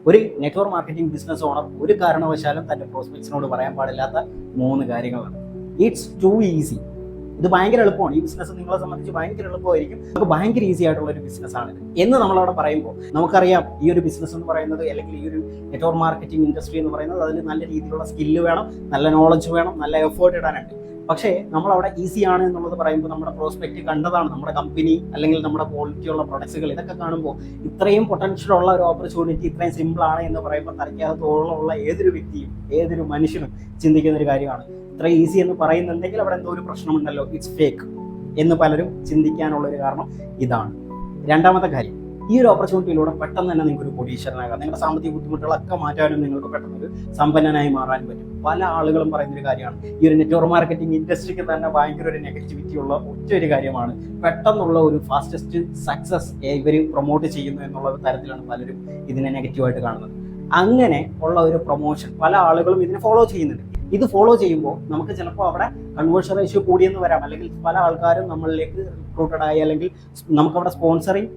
ഒരു network marketing business owner ഒരു കാരണവശാലും തന്റെ പ്രോസ്പെക്ട്സിനോട് പറയാൻ പാടില്ലാത്ത 3 കാര്യങ്ങളാണ്. It's too easy. ഇത് ഭയങ്കര എളുപ്പമാണ്. ഈ ബിസിനസ് നിങ്ങളെ സംബന്ധിച്ച് ഭയങ്കര എളുപ്പമായിരിക്കും. നമുക്ക് ഭയങ്കര ഈസി ആയിട്ടുള്ള ഒരു ബിസിനസ്സാണ് ഇത് എന്ന് നമ്മളവിടെ പറയുമ്പോൾ നമുക്കറിയാം ഈ ഒരു ബിസിനസ് എന്ന് പറയുന്നത്, അല്ലെങ്കിൽ ഈ ഒരു നെറ്റ്വർക്ക് മാർക്കറ്റിംഗ് ഇൻഡസ്ട്രി എന്ന് പറയുന്നത്, അതിന് നല്ല രീതിയിലുള്ള സ്കില്ല് വേണം, നല്ല നോളജ് വേണം, നല്ല എഫേർട്ട് ഇടാനുണ്ട്. പക്ഷേ നമ്മളവിടെ ഈസി ആണ് എന്നുള്ളത് പറയുമ്പോൾ നമ്മുടെ പ്രോസ്പെക്റ്റ് കണ്ടതാണ്, നമ്മുടെ കമ്പനി അല്ലെങ്കിൽ നമ്മുടെ ക്വാളിറ്റിയുള്ള പ്രൊഡക്ട്സുകൾ ഇതൊക്കെ കാണുമ്പോൾ ഇത്രയും പൊട്ടൻഷ്യൽ ഉള്ള ഒരു ഓപ്പർച്യൂണിറ്റി ഇത്രയും സിമ്പിൾ ആണ് എന്ന് പറയുമ്പോൾ തലയ്ക്കകത്തോളമുള്ള ഏതൊരു വ്യക്തിയും ഏതൊരു മനുഷ്യനും ചിന്തിക്കുന്ന ഒരു കാര്യമാണ്. ഇത്ര ഈസി എന്ന് പറയുന്നുണ്ടെങ്കിൽ അവിടെ എന്തോ ഒരു പ്രശ്നമുണ്ടല്ലോ, ഇറ്റ്സ് ഫേക്ക് എന്ന് പലരും ചിന്തിക്കാനുള്ള ഒരു കാരണം ഇതാണ്. രണ്ടാമത്തെ കാര്യം, ഈ ഒരു ഓപ്പർച്യൂണിറ്റിയിലൂടെ പെട്ടെന്ന് തന്നെ നിങ്ങൾക്ക് ഒരു കോടീശ്വരനാകാം. നിങ്ങളുടെ സാമ്പത്തിക ബുദ്ധിമുട്ടുകളൊക്കെ മാറ്റാനും നിങ്ങൾക്ക് പെട്ടെന്നൊരു സമ്പന്നനായി മാറാനും പറ്റും. പല ആളുകളും പറയുന്നൊരു കാര്യമാണ്, ഈ ഒരു നെറ്റ്വർക്ക് മാർക്കറ്റിംഗ് ഇൻഡസ്ട്രിക്ക് തന്നെ ഭയങ്കര ഒരു നെഗറ്റിവിറ്റി ഉള്ള ഒറ്റൊരു കാര്യമാണ് പെട്ടെന്നുള്ള ഒരു ഫാസ്റ്റസ്റ്റ് സക്സസ് ഇവർ പ്രൊമോട്ട് ചെയ്യുന്നു എന്നുള്ള തരത്തിലാണ് പലരും ഇതിനെ നെഗറ്റീവായിട്ട് കാണുന്നത്. അങ്ങനെ ഉള്ള ഒരു പ്രൊമോഷൻ പല ആളുകളും ഇതിനെ ഫോളോ ചെയ്യുന്നുണ്ട്. ഇത് ഫോളോ ചെയ്യുമ്പോൾ നമുക്ക് ചിലപ്പോൾ അവിടെ കൺവേർഷൻ റേഷ്യോ കൂടിയെന്ന് വരാം, അല്ലെങ്കിൽ പല ആൾക്കാരും നമ്മളിലേക്ക് റിക്രൂട്ടഡ് ആയി, അല്ലെങ്കിൽ നമുക്കവിടെ സ്പോൺസറിങ്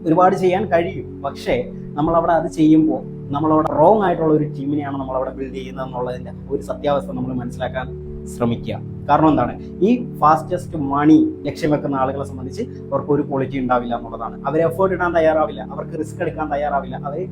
ഒരുപാട് ചെയ്യാൻ കഴിയും. പക്ഷേ നമ്മളവിടെ അത് ചെയ്യുമ്പോൾ നമ്മളവിടെ റോങ് ആയിട്ടുള്ള ഒരു ടീമിനെയാണ് നമ്മളവിടെ ബിൽഡ് ചെയ്യുന്നത് എന്നുള്ളതിൻ്റെ ഒരു സത്യാവസ്ഥ നമ്മൾ മനസ്സിലാക്കാൻ ശ്രമിക്കുക. കാരണം എന്താണ്, ഈ ഫാസ്റ്റസ്റ്റ് മണി ലക്ഷ്യം വെക്കുന്ന ആളുകളെ സംബന്ധിച്ച് അവർക്ക് ഒരു ക്വാളിറ്റി ഉണ്ടാവില്ല എന്നുള്ളതാണ്. അവർ എഫേർട്ട് ഇടാൻ തയ്യാറാവില്ല, അവർക്ക് റിസ്ക് എടുക്കാൻ തയ്യാറാവില്ല, അവർ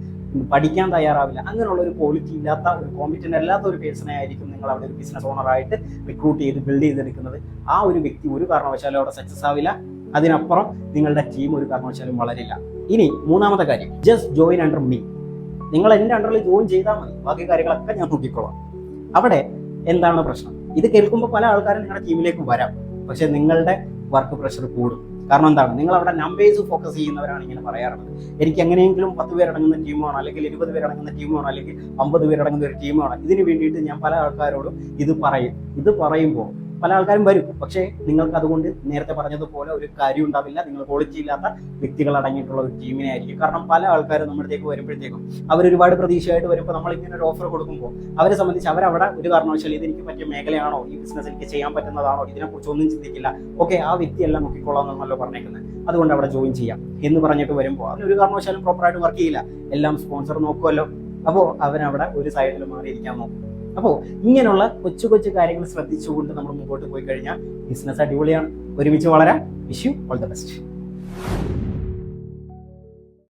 പഠിക്കാൻ തയ്യാറാവില്ല. അങ്ങനെയുള്ള ഒരു ക്വാളിറ്റി ഇല്ലാത്ത, ഒരു കോമ്പിറ്റന്റ് അല്ലാത്ത ഒരു പേഴ്സണെ ആയിരിക്കും നിങ്ങൾ അവിടെ ഒരു ബിസിനസ് ഓണറായിട്ട് റിക്രൂട്ട് ചെയ്ത് ബിൽഡ് ചെയ്തെടുക്കുന്നത്. ആ ഒരു വ്യക്തി ഒരു കാരണവശാലും അവിടെ സക്സസ് ആവില്ല. അതിനപ്പുറം നിങ്ങളുടെ ടീം ഒരു കാരണവശാലും വളരില്ല. ഇനി മൂന്നാമത്തെ കാര്യം, ജസ്റ്റ് ജോയിൻ അണ്ടർ മീ. നിങ്ങൾ എൻ്റെ അണ്ടറിൽ ജോയിൻ ചെയ്താൽ മതി, ബാക്കി കാര്യങ്ങളൊക്കെ ഞാൻ നോക്കിക്കോളാം. അവിടെ എന്താണ് പ്രശ്നം? ഇത് കേൾക്കുമ്പോൾ പല ആൾക്കാരും നിങ്ങളുടെ ടീമിലേക്ക് വരാം, പക്ഷെ നിങ്ങളുടെ വർക്ക് പ്രഷർ കൂടും. കാരണം എന്താണ്, നിങ്ങൾ അവിടെ നമ്പേഴ്സ് ഫോക്കസ് ചെയ്യുന്നവരാണ് ഇങ്ങനെ പറയാറുള്ളത്. എനിക്ക് എങ്ങനെയെങ്കിലും 10 പേരടങ്ങുന്ന ടീം വേണം, അല്ലെങ്കിൽ 20 പേരടങ്ങുന്ന ടീം വേണം, അല്ലെങ്കിൽ 50 പേരടങ്ങുന്ന ഒരു ടീം വേണം. ഇതിന് വേണ്ടിയിട്ട് ഞാൻ പല ആൾക്കാരോടും ഇത് പറയും. ഇത് പറയുമ്പോൾ പല ആൾക്കാരും വരും, പക്ഷേ നിങ്ങൾക്ക് അതുകൊണ്ട് നേരത്തെ പറഞ്ഞതുപോലെ ഒരു കാര്യം ഉണ്ടാവില്ല. നിങ്ങൾ ക്വാളിറ്റി ഇല്ലാത്ത വ്യക്തികൾ അടങ്ങിയിട്ടുള്ള ഒരു ടീമിനെ ആയിരിക്കും. കാരണം പല ആൾക്കാരും നമ്മുടെ അടുത്തേക്ക് വരുമ്പോഴത്തേക്കും അവരൊരുപാട് പ്രതീക്ഷയായിട്ട് വരുമ്പോൾ നമ്മൾ ഇങ്ങനെ ഒരു ഓഫർ കൊടുക്കുമ്പോൾ അവരെ സംബന്ധിച്ച് അവരവിടെ ഒരു കാരണവശാലും ഇത് എനിക്ക് പറ്റിയ മേഖലയാണോ, ഈ ബിസിനസ് എനിക്ക് ചെയ്യാൻ പറ്റുന്നതാണോ, ഇതിനെക്കുറിച്ച് ഒന്നും ചിന്തിക്കില്ല. ഓക്കെ, ആ വ്യക്തിയെല്ലാം നോക്കിക്കോളാം എന്നല്ലോ പറഞ്ഞേക്കുന്നത്, അതുകൊണ്ട് അവിടെ ജോയിൻ ചെയ്യാം എന്ന് പറഞ്ഞിട്ട് വരുമ്പോൾ അതിനൊരു കാരണവശാലും പ്രോപ്പറായിട്ട് വർക്ക് ചെയ്യില്ല. എല്ലാം സ്പോൺസർ നോക്കുമല്ലോ, അപ്പോൾ അവനവിടെ ഒരു സൈഡിൽ മാറിയിരിക്കാൻ നോക്കും. അപ്പോൾ ഇങ്ങനെയുള്ള കൊച്ചു കൊച്ചു കാര്യങ്ങൾ ശ്രദ്ധിച്ചുകൊണ്ട് നമ്മൾ മുമ്പോട്ട് പോയി കഴിഞ്ഞാൽ ബിസിനസ് അടിപൊളിയാണ്. ഒരുമിച്ച് വളരാം. Wish you all the best.